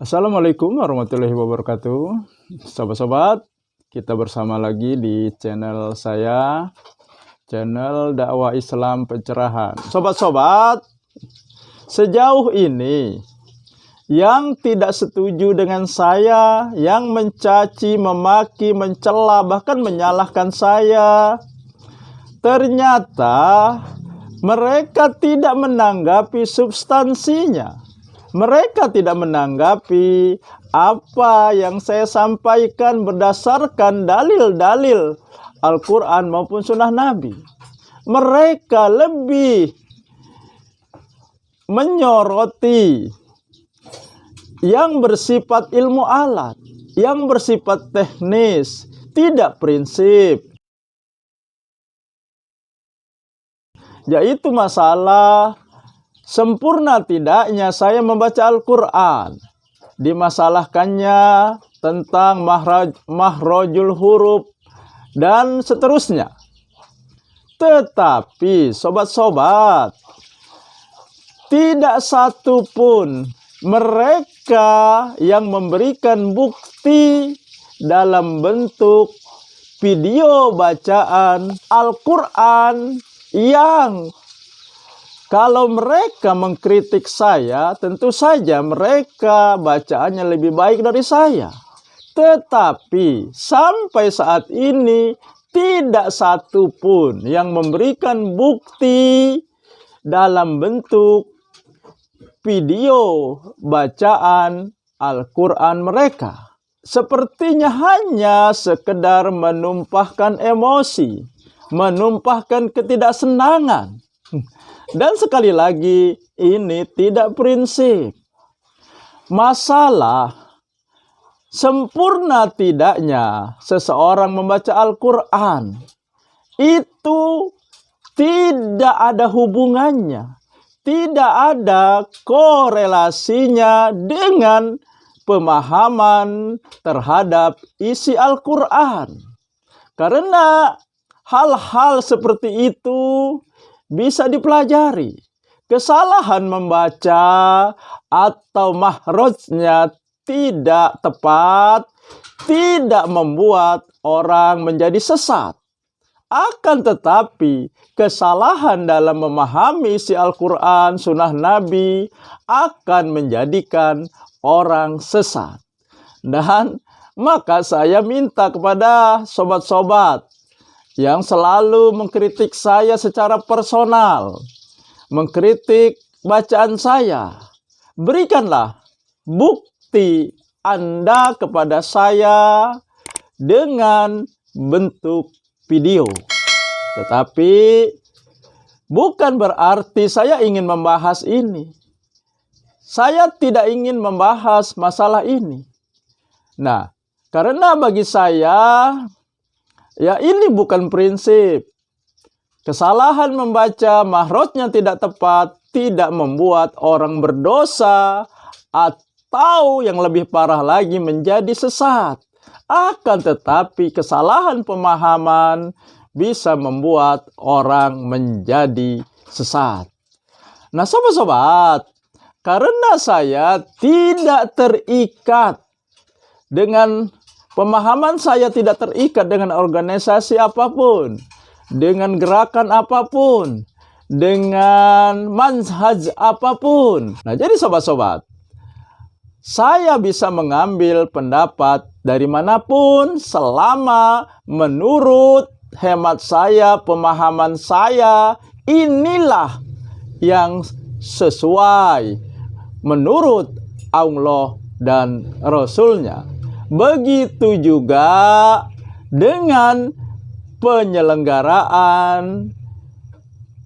Assalamualaikum warahmatullahi wabarakatuh. Sobat-sobat, kita bersama lagi di channel saya, channel dakwah Islam pencerahan. Sobat-sobat, sejauh ini yang tidak setuju dengan saya, yang mencaci, memaki, mencela, bahkan menyalahkan saya, ternyata mereka tidak menanggapi substansinya. Mereka tidak menanggapi apa yang saya sampaikan berdasarkan dalil-dalil Al-Quran maupun Sunnah Nabi. Mereka lebih menyoroti yang bersifat ilmu alat, yang bersifat teknis, tidak prinsip. Yaitu masalah sempurna tidaknya saya membaca Al-Quran. Dimasalahkannya tentang mahrajul huruf dan seterusnya. Tetapi sobat-sobat, tidak satu pun mereka yang memberikan bukti dalam bentuk video bacaan Al-Quran yang kalau mereka mengkritik saya, tentu saja mereka bacaannya lebih baik dari saya. Tetapi sampai saat ini tidak satu pun yang memberikan bukti dalam bentuk video bacaan Al-Quran mereka. Sepertinya hanya sekedar menumpahkan emosi, menumpahkan ketidaksenangan. Dan sekali lagi, ini tidak prinsip. Masalah sempurna tidaknya seseorang membaca Al-Quran itu tidak ada hubungannya, tidak ada korelasinya dengan pemahaman terhadap isi Al-Quran. Karena hal-hal seperti itu bisa dipelajari. Kesalahan membaca atau mahrajnya tidak tepat tidak membuat orang menjadi sesat. Akan tetapi kesalahan dalam memahami isi Al-Quran, Sunnah Nabi akan menjadikan orang sesat. Dan maka saya minta kepada sobat-sobat yang selalu mengkritik saya secara personal, mengkritik bacaan saya, berikanlah bukti Anda kepada saya dengan bentuk video. Tetapi bukan berarti saya ingin membahas ini. Saya tidak ingin membahas masalah ini. Nah, karena bagi saya, ya ini bukan prinsip. Kesalahan membaca mahrajnya tidak tepat tidak membuat orang berdosa atau yang lebih parah lagi menjadi sesat. Akan tetapi kesalahan pemahaman bisa membuat orang menjadi sesat. Nah sobat-sobat, karena saya tidak terikat dengan pemahaman, saya tidak terikat dengan organisasi apapun, dengan gerakan apapun, dengan manhaj apapun. Nah, jadi sobat-sobat, saya bisa mengambil pendapat dari manapun selama menurut hemat saya, pemahaman saya, inilah yang sesuai menurut Allah dan Rasul-Nya. Begitu juga dengan penyelenggaraan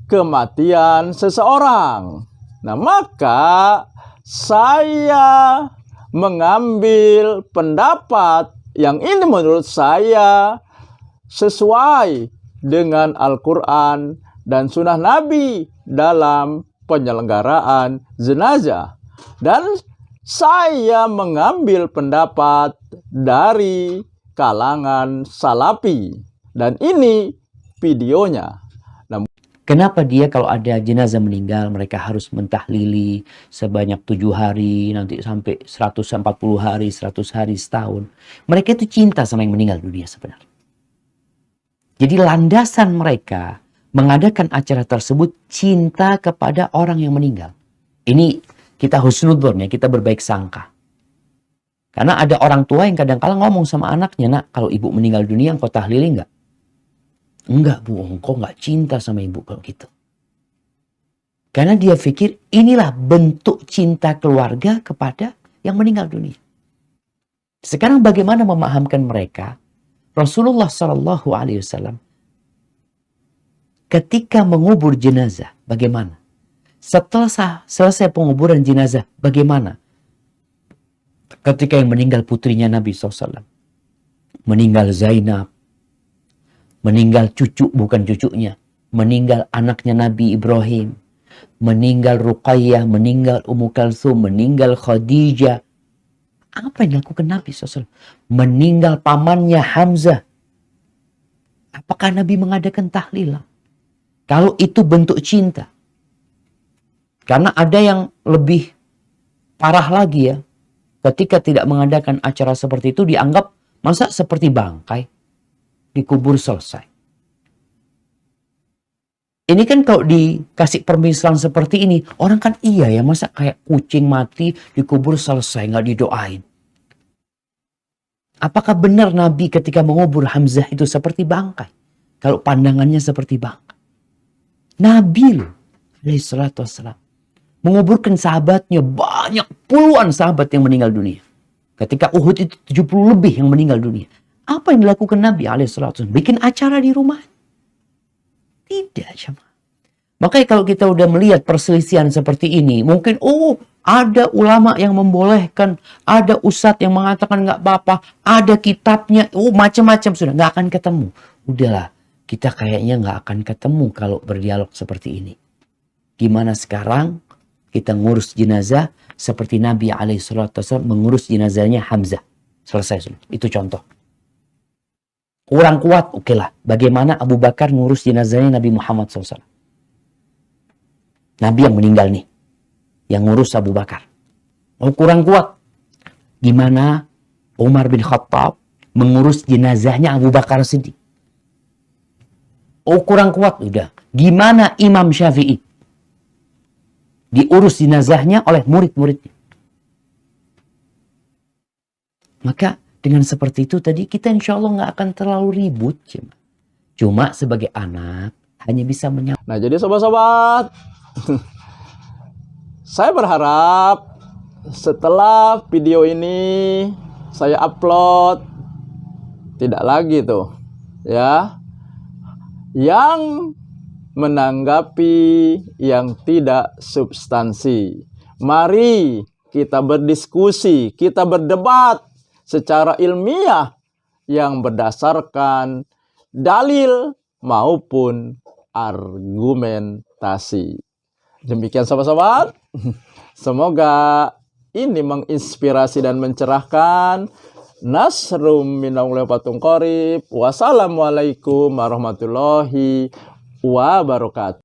kematian seseorang. Nah, maka saya mengambil pendapat yang ini menurut saya sesuai dengan Al-Quran dan Sunnah Nabi dalam penyelenggaraan jenazah. Dan saya mengambil pendapat dari kalangan salafi. Dan ini videonya. Nah, Kenapa dia kalau ada jenazah meninggal, mereka harus mentahlili sebanyak 7 hari, nanti sampai 140 hari, 100 hari, setahun. Mereka itu cinta sama yang meninggal dunia sebenarnya. Jadi landasan mereka mengadakan acara tersebut cinta kepada orang yang meninggal. Ini kita husnudzon ya, kita berbaik sangka. Karena ada orang tua yang kadang-kala ngomong sama anaknya, nak kalau ibu meninggal dunia engkau tahlili enggak? Enggak bu, engkau enggak cinta sama ibu kalau gitu. Karena dia pikir inilah bentuk cinta keluarga kepada yang meninggal dunia. Sekarang bagaimana memahamkan mereka? Rasulullah SAW ketika mengubur jenazah, bagaimana? Setelah selesai penguburan jenazah, bagaimana? Ketika yang meninggal putrinya Nabi SAW, meninggal Zainab, meninggal cucu bukan cucunya, meninggal anaknya Nabi Ibrahim, meninggal Ruqayyah, meninggal Ummu Kalsum, meninggal Khadijah. Apa yang dilakukan Nabi SAW? Meninggal pamannya Hamzah. Apakah Nabi mengadakan tahlilan? Kalau itu bentuk cinta. Karena ada yang lebih parah lagi ya. Ketika tidak mengadakan acara seperti itu dianggap masa seperti bangkai. Dikubur selesai. Ini kan kalau dikasih permisalan seperti ini, orang kan iya ya, masa kayak kucing mati dikubur selesai, nggak didoain. Apakah benar Nabi ketika mengubur Hamzah itu seperti bangkai? Kalau pandangannya seperti bangkai. Nabi loh, alaihissalatu wassalam, menguburkan sahabatnya, banyak puluhan sahabat yang meninggal dunia. Ketika Uhud itu 70 lebih yang meninggal dunia. Apa yang dilakukan Nabi alaihissalatu wassalam? Bikin acara di rumah. Tidak, jemaah. Makanya kalau kita udah melihat perselisihan seperti ini, mungkin ada ulama yang membolehkan, ada ustadz yang mengatakan nggak apa-apa, ada kitabnya, macam-macam sudah nggak akan ketemu. Udahlah, kita kayaknya nggak akan ketemu kalau berdialog seperti ini. Gimana sekarang kita ngurus jenazah seperti Nabi alaihissalam mengurus jenazahnya Hamzah. Selesai sudah. Itu contoh. Kurang kuat, oke lah. Bagaimana Abu Bakar ngurus jenazahnya Nabi Muhammad SAW? Nabi yang meninggal nih. Yang ngurus Abu Bakar. Kurang kuat. Gimana Umar bin Khattab mengurus jenazahnya Abu Bakar Siddiq? Kurang kuat. Udah. Gimana Imam Syafi'i? Diurus jenazahnya oleh murid-muridnya. Maka dengan seperti itu tadi kita insya Allah nggak akan terlalu ribut. Cuma sebagai anak hanya bisa menyampaikan. Nah jadi sobat-sobat, saya berharap setelah video ini saya upload, tidak lagi tuh ya yang menanggapi yang tidak substansi. Mari kita berdiskusi, kita berdebat secara ilmiah yang berdasarkan dalil maupun argumentasi. Demikian sobat-sobat. Semoga ini menginspirasi dan mencerahkan. Nasrum minallahi wa qarib. Wassalamualaikum warahmatullahi wabarakatuh.